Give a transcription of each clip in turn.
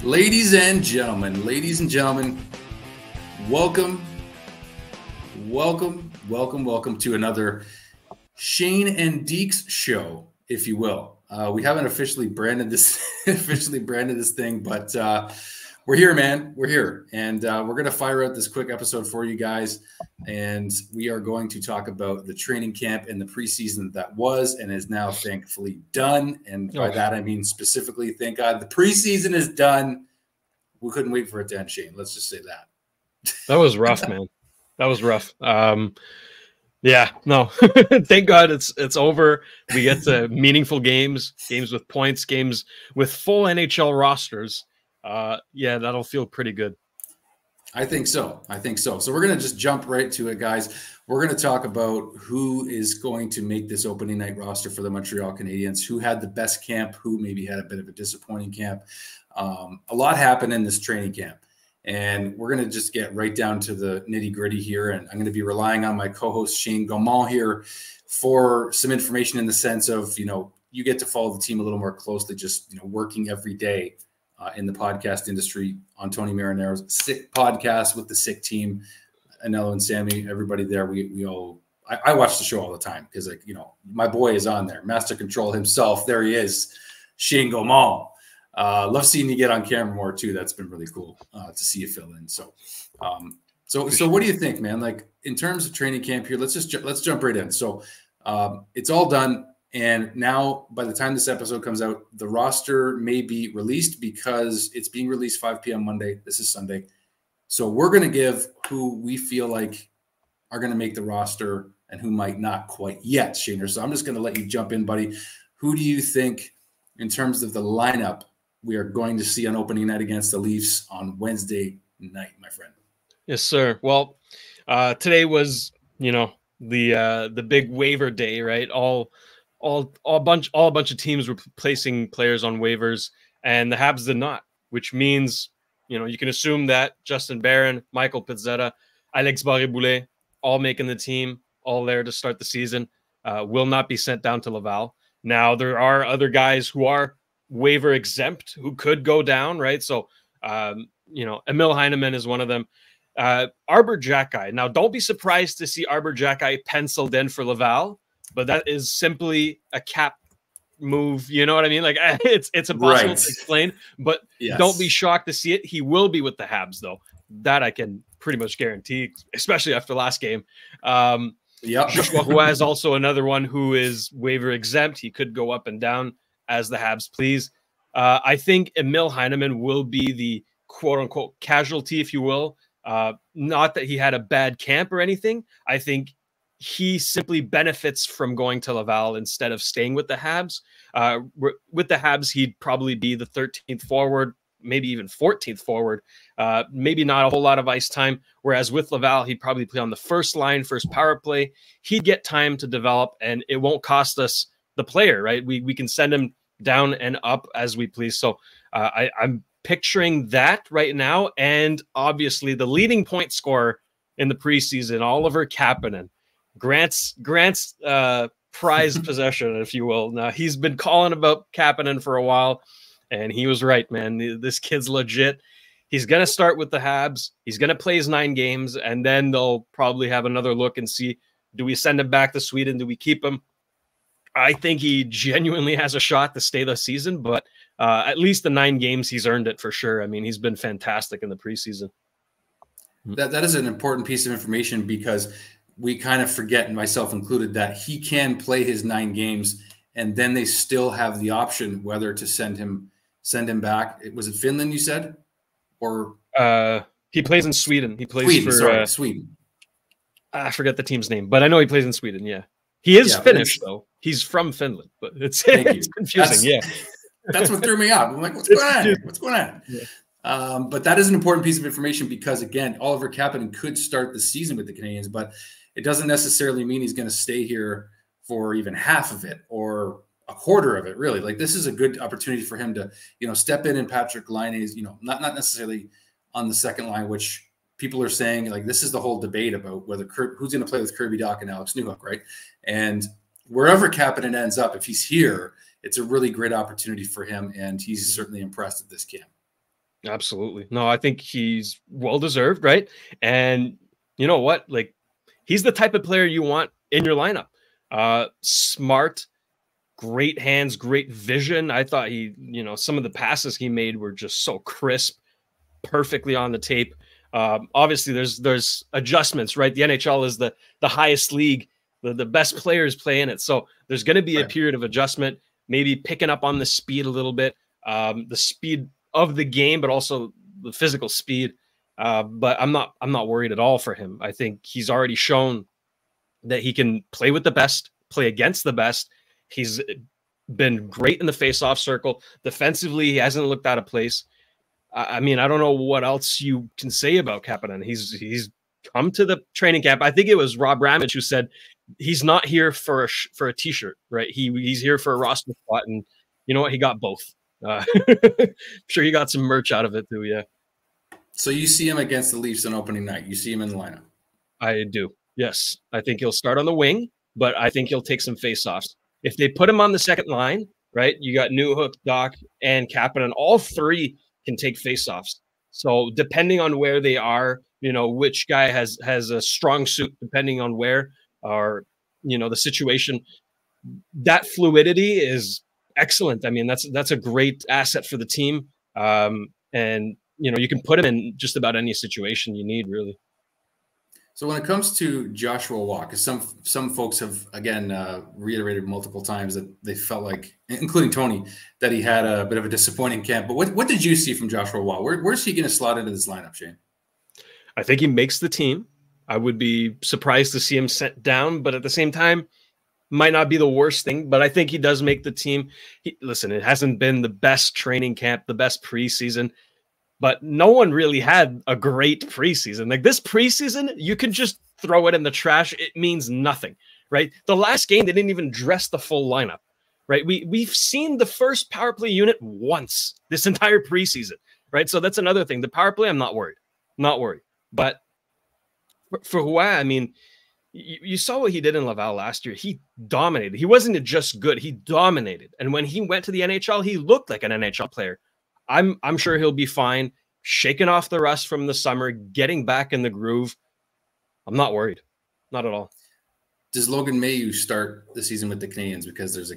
Ladies and gentlemen, welcome to another Shane and Deeks show, if you will. We haven't officially branded this thing, but we're here, man. We're here, and we're going to fire out this quick episode for you guys, and we are going to talk about the training camp and the preseason that was and is now thankfully done. And by that, I mean specifically, thank God, the preseason is done. We couldn't wait for it to end, Shane. Let's just say that. That was rough, man. That was rough. Yeah, no. Thank God it's over. We get to meaningful games with points, games with full NHL rosters. Yeah, that'll feel pretty good. I think so. So we're going to just jump right to it, guys. We're going to talk about who is going to make this opening night roster for the Montreal Canadiens, who had the best camp, who maybe had a bit of a disappointing camp. A lot happened in this training camp, and we're going to just get right down to the nitty-gritty here. And I'm going to be relying on my co-host Shane Gaumont here for some information in the sense of, you get to follow the team a little more closely, just, working every day in the podcast industry on Tony Marinaro's Sick podcast with the Sick team, Anello and Sammy, everybody there. I watch the show all the time because, my boy is on there, Master Control himself. There he is, Shane Gaumont. Love seeing you get on camera more too. That's been really cool to see you fill in. So what do you think, man? Like, in terms of training camp here, let's jump right in. So it's all done. And now, by the time this episode comes out, the roster may be released because it's being released 5 p.m. Monday. This is Sunday. So we're going to give who we feel like are going to make the roster and who might not quite yet, Shaner. So I'm just going to let you jump in, buddy. Who do you think, in terms of the lineup, we are going to see on opening night against the Leafs on Wednesday night, my friend? Yes, sir. Well, today was, the big waiver day, right? A bunch of teams were placing players on waivers, and the Habs did not, which means, you can assume that Justin Barron, Michael Pizzetta, Alex Barré-Boulet, all making the team, all there to start the season, will not be sent down to Laval. Now, there are other guys who are waiver exempt who could go down, right? So, Emil Heineman is one of them. Arber Xhekaj. Now, don't be surprised to see Arber Xhekaj penciled in for Laval, but that is simply a cap move. You know what I mean? Like, it's impossible to explain, but Don't be shocked to see it. He will be with the Habs, though. That I can pretty much guarantee, especially after last game. Joshua Roy is also another one who is waiver exempt. He could go up and down as the Habs please. I think Emil Heineman will be the quote-unquote casualty, if you will. Not that he had a bad camp or anything. I think he simply benefits from going to Laval instead of staying with the Habs. With the Habs, he'd probably be the 13th forward, maybe even 14th forward. Maybe not a whole lot of ice time. Whereas with Laval, he'd probably play on the first line, first power play. He'd get time to develop, and it won't cost us the player, right? We can send him down and up as we please. So I'm picturing that right now. And obviously the leading point scorer in the preseason, Oliver Kapanen, Grant's prized possession, if you will. Now, he's been calling about Kapanen for a while, and he was right, man. This kid's legit. He's going to start with the Habs. He's going to play his 9 games, and then they'll probably have another look and see, do we send him back to Sweden? Do we keep him? I think he genuinely has a shot to stay this season, but at least the 9 games, he's earned it for sure. I mean, he's been fantastic in the preseason. That is an important piece of information because we kind of forget, and myself included, that he can play his 9 games, and then they still have the option whether to send him back. Was it Finland you said, or he plays in Sweden? He plays for Sweden. I forget the team's name, but I know he plays in Sweden. Yeah. He is Finnish, though. He's from Finland, but it's confusing. That's what threw me off. I'm like, what's going on? Yeah. But that is an important piece of information because, again, Oliver Kapanen could start the season with the Canadiens, but it doesn't necessarily mean he's going to stay here for even half of it or a quarter of it, really. Like, this is a good opportunity for him to, step in Patrick Laine's, not necessarily on the second line, which people are saying, like, this is the whole debate about whether who's going to play with Kirby Dach and Alex Newhook, right? And wherever Kapanen ends up, if he's here, it's a really great opportunity for him, and he's certainly impressed at this camp. Absolutely. No, I think he's well deserved, right? And you know what? Like, he's the type of player you want in your lineup. Smart, great hands, great vision. I thought some of the passes he made were just so crisp, perfectly on the tape. Obviously, there's adjustments, right? The NHL is the highest league. The best players play in it. So there's going to be a period of adjustment, maybe picking up on the speed a little bit, the speed of the game, but also the physical speed. But I'm not worried at all for him. I think he's already shown that he can play with the best, play against the best. He's been great in the face-off circle. Defensively, he hasn't looked out of place. I mean, I don't know what else you can say about Kapanen. He's come to the training camp. I think it was Rob Ramage who said he's not here for a t-shirt, right? He's here for a roster spot, and you know what? He got both. I'm sure he got some merch out of it too. Yeah. So you see him against the Leafs on opening night. You see him in the lineup. I do. Yes, I think he'll start on the wing, but I think he'll take some face-offs. If they put him on the second line, right? You got Newhook, Doc, and Kapanen. All three can take face-offs. So depending on where they are, which guy has a strong suit, depending on where, or the situation, that fluidity is excellent. I mean, that's a great asset for the team. And you can put him in just about any situation you need, really. So when it comes to Joshua Waugh, because some folks have, again, reiterated multiple times that they felt like, including Tony, that he had a bit of a disappointing camp. But what did you see from Joshua Waugh? Where's he going to slot into this lineup, Shane? I think he makes the team. I would be surprised to see him sent down, but at the same time, might not be the worst thing. But I think he does make the team. Listen, it hasn't been the best training camp, the best preseason. But no one really had a great preseason. Like this preseason, you can just throw it in the trash. It means nothing, right? The last game, they didn't even dress the full lineup, right? We've seen the first power play unit once this entire preseason, right? So that's another thing. The power play, I'm not worried. Not worried. But for Waugh, I mean, you saw what he did in Laval last year. He dominated. He wasn't just good. He dominated. And when he went to the NHL, he looked like an NHL player. I'm sure he'll be fine, shaking off the rust from the summer, getting back in the groove. I'm not worried. Not at all. Does Logan Mailloux start the season with the Canadiens? Because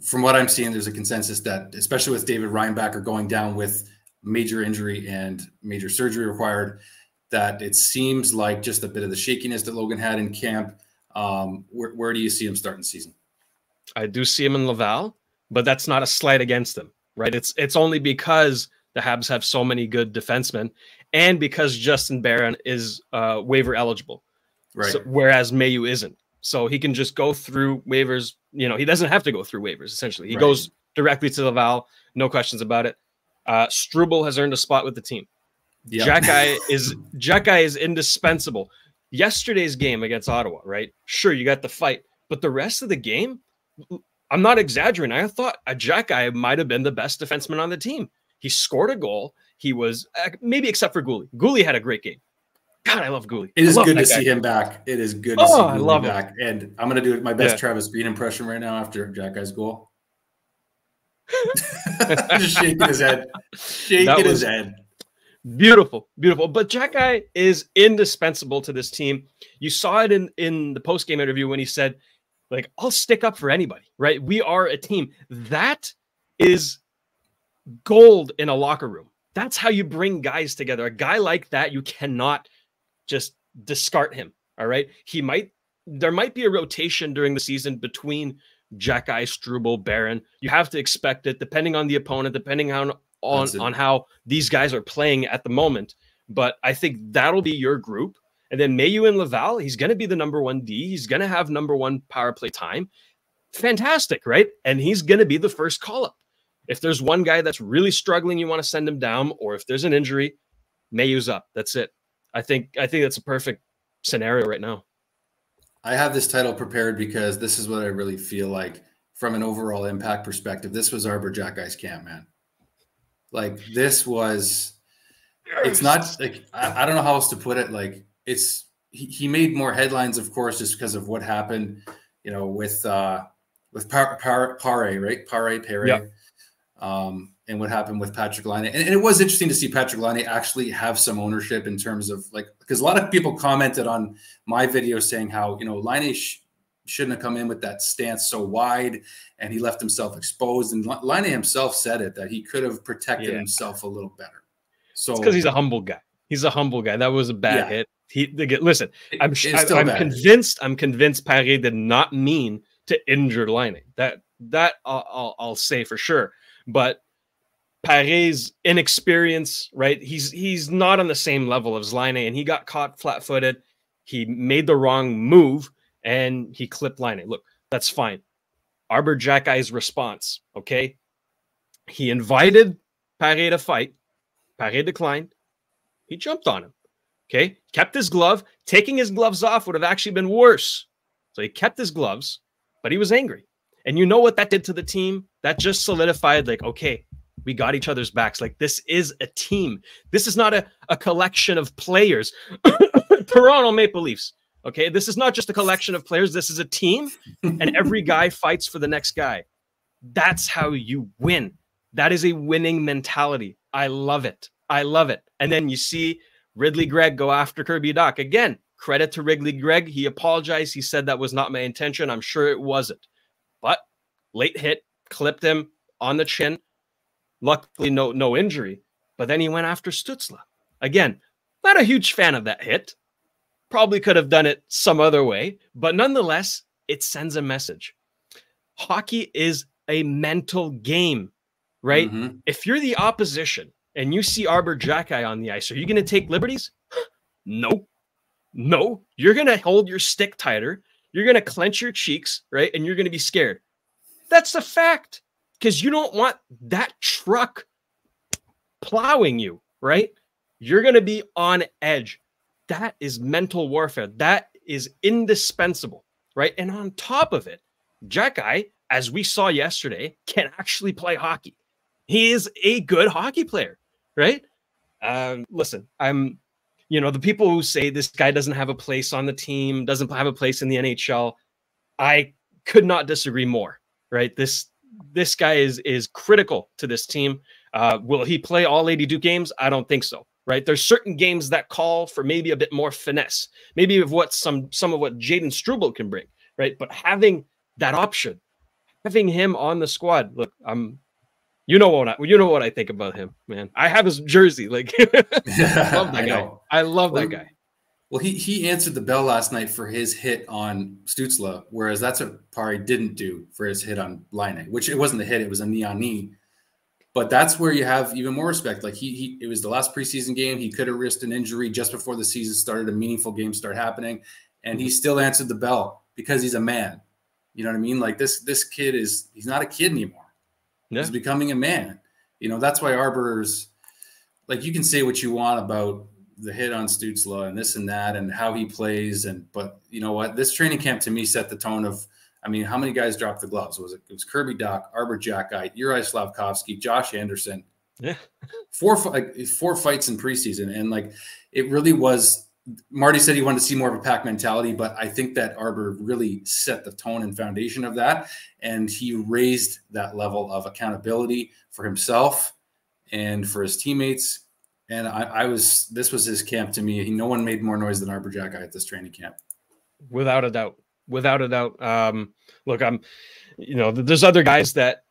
from what I'm seeing, there's a consensus that, especially with David Reinbacher going down with major injury and major surgery required, that it seems like just a bit of the shakiness that Logan had in camp. Where do you see him starting the season? I do see him in Laval, but that's not a slight against him. Right, it's only because the Habs have so many good defensemen, and because Justin Barron is waiver eligible, right? So, whereas Mailloux isn't, so he can just go through waivers. He doesn't have to go through waivers. Essentially, he goes directly to Laval, no questions about it. Struble has earned a spot with the team. Yep. Xhekaj is indispensable. Yesterday's game against Ottawa, right? Sure, you got the fight, but the rest of the game, I'm not exaggerating. I thought Xhekaj might have been the best defenseman on the team. He scored a goal. He was, maybe except for Gouli. Gouli had a great game. God, I love Gouli. It is good to see him back. It is good to see Gouli back. And I'm going to do my best Travis Green impression right now after Xhekaj's goal. Just shaking his head. Shaking his head. Beautiful, beautiful. But Xhekaj is indispensable to this team. You saw it in the post-game interview when he said, like, I'll stick up for anybody, right? We are a team. That is gold in a locker room. That's how you bring guys together. A guy like that, you cannot just discard him, all right? There might be a rotation during the season between Xhekaj, Struble, Barron. You have to expect it, depending on the opponent, depending on how these guys are playing at the moment. But I think that'll be your group. And then Mailloux and Laval, he's going to be the number 1D. He's going to have number 1 power play time. Fantastic, right? And he's going to be the first call-up. If there's one guy that's really struggling, you want to send him down, or if there's an injury, Mailloux's up. That's it. I think that's a perfect scenario right now. I have this title prepared because this is what I really feel like from an overall impact perspective. This was Arber Xhekaj's camp, man. Like, this was – it's not – like, I don't know how else to put it. Like, he made more headlines, of course, just because of what happened, with Pare, right? Pare. Yep. and what happened with Patrick Laine. And it was interesting to see Patrick Laine actually have some ownership in terms of like, because a lot of people commented on my video saying how, you know, Laine shouldn't have come in with that stance so wide and he left himself exposed. And Laine himself said it, that he could have protected himself a little better. So because he's a humble guy. He's a humble guy. That was a bad hit. Listen, I'm convinced Paré did not mean to injure Laine. That I'll say for sure. But Paré's inexperience, right? He's not on the same level as Laine, and he got caught flat-footed. He made the wrong move, and he clipped Laine. Look, that's fine. Arber Xhekaj's response, okay? He invited Paré to fight. Paré declined. He jumped on him, okay? Kept his glove. Taking his gloves off would have actually been worse. So he kept his gloves, but he was angry. And you know what that did to the team? That just solidified, like, okay, we got each other's backs. Like, this is a team. This is not a collection of players. Toronto Maple Leafs, okay? This is not just a collection of players. This is a team, and every guy fights for the next guy. That's how you win. That is a winning mentality. I love it. I love it. And then you see Ridley Gregg go after Kirby Dach. Again, credit to Ridley Gregg. He apologized. He said that was not my intention. I'm sure it wasn't. But late hit, clipped him on the chin. Luckily, no injury. But then he went after Stützle. Again, not a huge fan of that hit. Probably could have done it some other way. But nonetheless, it sends a message. Hockey is a mental game, right? Mm-hmm. If you're the opposition and you see Arber Xhekaj on the ice, are you going to take liberties? No. No. You're going to hold your stick tighter. You're going to clench your cheeks, right? And you're going to be scared. That's a fact, because you don't want that truck plowing you, right? You're going to be on edge. That is mental warfare. That is indispensable, right? And on top of it, Xhekaj, as we saw yesterday, can actually play hockey. He is a good hockey player, right? Listen, the people who say this guy doesn't have a place on the team, doesn't have a place in the NHL, I could not disagree more, right? This guy is critical to this team. Will he play all 82 games? I don't think so, right? There's certain games that call for maybe a bit more finesse, maybe of what some of what Jaden Struble can bring, right? But having that option, having him on the squad, look, you know what I think about him, man. I have his jersey. Like, I love that guy. I love that guy. Well, he answered the bell last night for his hit on Stützle, whereas that's what Paré didn't do for his hit on Laine, which it wasn't a hit, it was a knee on knee. But that's where you have even more respect. Like it was the last preseason game. He could have risked an injury just before the season started, a meaningful game start happening, and he still answered the bell because he's a man. You know what I mean? Like this kid he's not a kid anymore. Yeah. He's becoming a man. You know, that's why Arber's, like, you can say what you want about the hit on Stützle and this and that and how he plays, but you know what? This training camp to me set the tone of, I mean, how many guys dropped the gloves? It was Kirby Dach, Arber Xhekaj, Juraj Slafkovsky, Josh Anderson. Yeah. Four fights in preseason, and like it really was. Marty said he wanted to see more of a pack mentality, but I think that Arber really set the tone and foundation of that, and he raised that level of accountability for himself and for his teammates. And this was his camp to me. No one made more noise than Arber Xhekaj at this training camp. Without a doubt. Without a doubt. Look, there's other guys that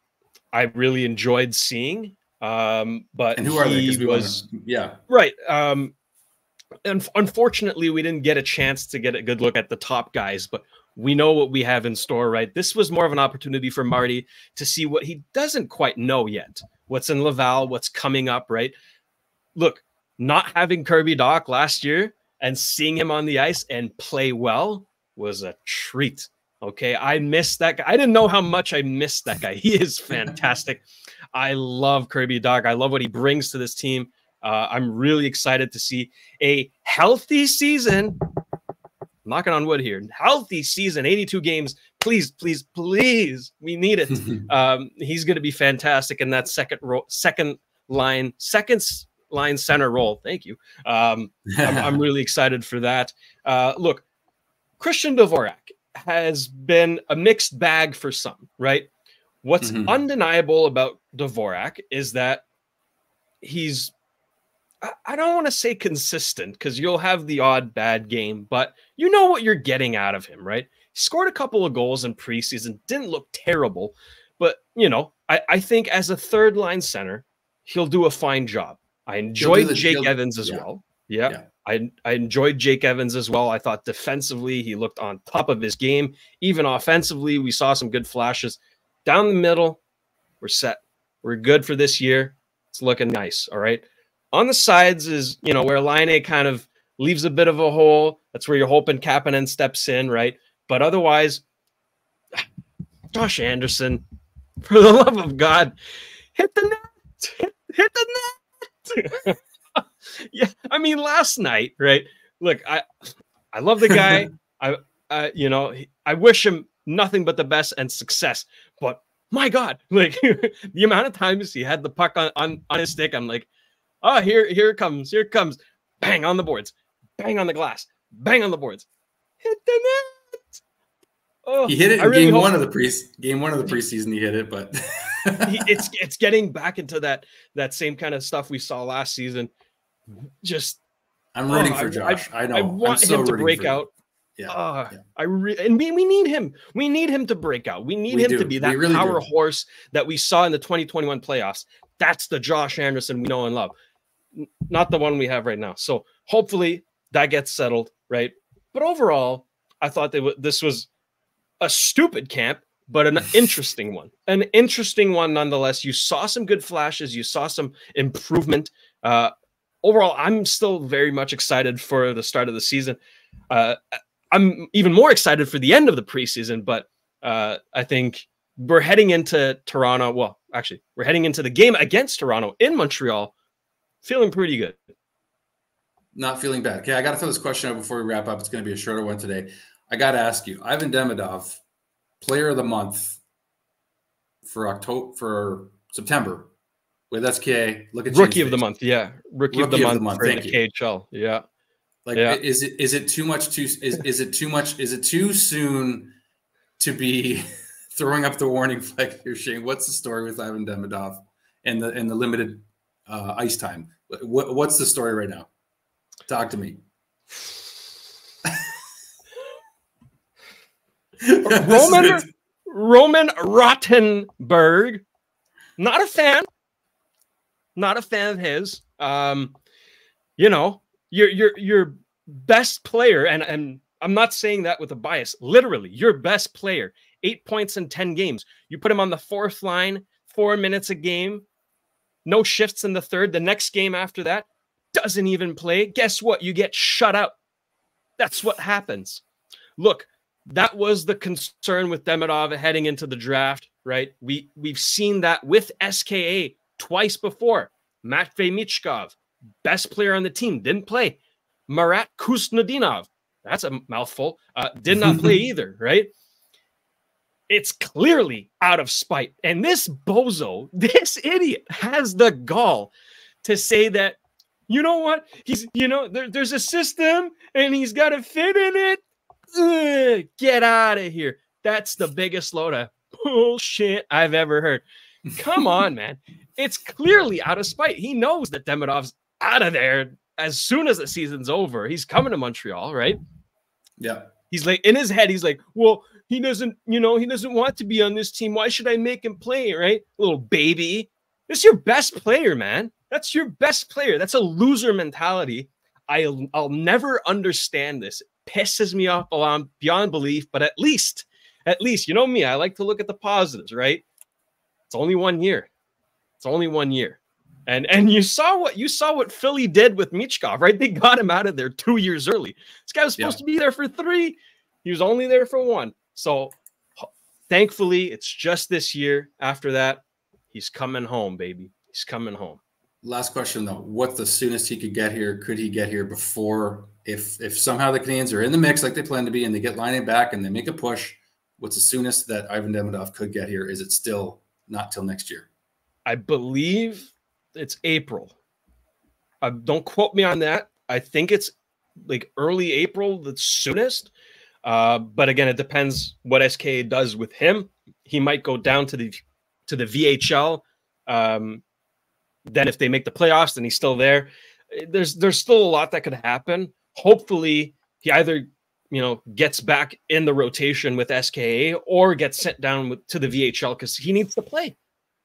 I really enjoyed seeing. But and who are they? Right. And unfortunately, we didn't get a chance to get a good look at the top guys, but we know what we have in store, right? This was more of an opportunity for Marty to see what he doesn't quite know yet. What's in Laval, what's coming up, right? Look, not having Kirby Dach last year and seeing him on the ice and play well was a treat. Okay, I missed that guy. I didn't know how much I missed that guy. He is fantastic. I love Kirby Dach. I love what he brings to this team. I'm really excited to see a healthy season. I'm knocking on wood here. Healthy season, 82 games. Please, please, please. We need it. He's going to be fantastic in that second line center role. Thank you. I'm really excited for that. Look, Christian Dvorak has been a mixed bag for some, right? What's undeniable about Dvorak is that he's, I don't want to say consistent because you'll have the odd bad game, but you know what you're getting out of him, right? He scored a couple of goals in preseason, didn't look terrible, but I think as a third line center, he'll do a fine job. I enjoyed Jake Evans as well. Yeah. I enjoyed Jake Evans as well. I thought defensively he looked on top of his game. Even offensively, we saw some good flashes. Down the middle, we're set. We're good for this year. It's looking nice. All right. On the sides is, where Laine kind of leaves a bit of a hole. That's where you're hoping Kapanen steps in, right? But otherwise, Josh Anderson, for the love of God, hit the net. Hit the net. Yeah, I mean, last night, right? Look, I love the guy. I wish him nothing but the best and success. But my God, like the amount of times he had the puck on his stick, I'm like, oh, here it comes. Here it comes. Bang on the boards. Bang on the glass. Bang on the boards. Hit the net. Oh, he hit it in game one of the preseason. He hit it, but it's getting back into that same kind of stuff we saw last season. I'm rooting for Josh. I know. I want him to break out. Yeah. And we need him. We need him to break out. We need him to be that really power horse that we saw in the 2021 playoffs. That's the Josh Anderson we know and love, not the one we have right now. So hopefully that gets settled, right? But overall, I thought this was a stupid camp, but an interesting one. An interesting one nonetheless. You saw some good flashes. You saw some improvement. Overall, I'm still very much excited for the start of the season. I'm even more excited for the end of the preseason, but I think we're heading into Toronto. Well, actually, we're heading into the game against Toronto in Montreal, feeling pretty good. Not feeling bad. Okay, I got to throw this question out before we wrap up. It's going to be a shorter one today. I got to ask you, Ivan Demidov, Player of the Month for September. With SK, look at Rookie of the Month, yeah. Rookie of the month for the KHL, yeah. Is it too much? Is it too much? Is it too soon to be throwing up the warning flag here, Shane? What's the story with Ivan Demidov and the limited ice time? What's the story right now? Talk to me. Roman Rottenberg, not a fan. Not a fan of his. Your best player, and I'm not saying that with a bias. Literally, your best player, 8 points in 10 games. You put him on the fourth line, 4 minutes a game, no shifts in the third. The next game after that, doesn't even play. Guess what? You get shut out. That's what happens. Look, that was the concern with Demidov heading into the draft, right? We've seen that with SKA twice before. Matvei Michkov, best player on the team, didn't play. Marat Kusnedinov, that's a mouthful, did not play either, right? It's clearly out of spite. And this bozo, this idiot, has the gall to say that, you know what? He's, there's a system and he's got to fit in it. Ugh, get out of here. That's the biggest load of bullshit I've ever heard. Come on, man. It's clearly out of spite. He knows that Demidov's out of there as soon as the season's over. He's coming to Montreal, right? Yeah. He's like, in his head, he's like, well, he doesn't want to be on this team. Why should I make him play, right? Little baby. That's your best player, man. That's your best player. That's a loser mentality. I'll never understand this. It pisses me off beyond belief, but at least, you know me, I like to look at the positives, right? It's only 1 year. It's only 1 year. And you saw what Philly did with Michkov, right? They got him out of there 2 years early. This guy was supposed to be there for 3. He was only there for 1. So thankfully, it's just this year. After that, he's coming home, baby. He's coming home. Last question, though. What's the soonest he could get here? Could he get here before, if somehow the Canadiens are in the mix like they plan to be and they get Laine back and they make a push, what's the soonest that Ivan Demidov could get here? Is it still not till next year? I believe it's April. Don't quote me on that. I think it's like early April, the soonest. But again, it depends what SK does with him. He might go down to the VHL Then if they make the playoffs, then he's still there. There's still a lot that could happen. Hopefully, he either gets back in the rotation with SKA or gets sent down to the VHL because he needs to play.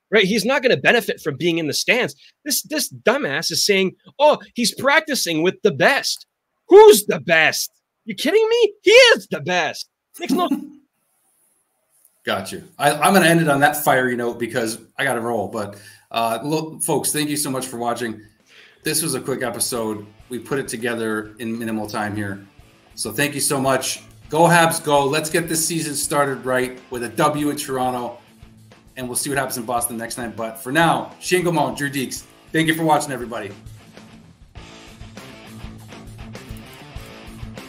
Right? He's not going to benefit from being in the stands. This dumbass is saying, "Oh, he's practicing with the best." Who's the best? You kidding me? He is the best. Makes no. Got you. I'm going to end it on that fiery note because I got to roll. But look, folks, thank you so much for watching. This was a quick episode. We put it together in minimal time here. So thank you so much. Go Habs, go. Let's get this season started right with a W in Toronto. And we'll see what happens in Boston next night. But for now, Shane Gaumont, Drew Deeks. Thank you for watching, everybody.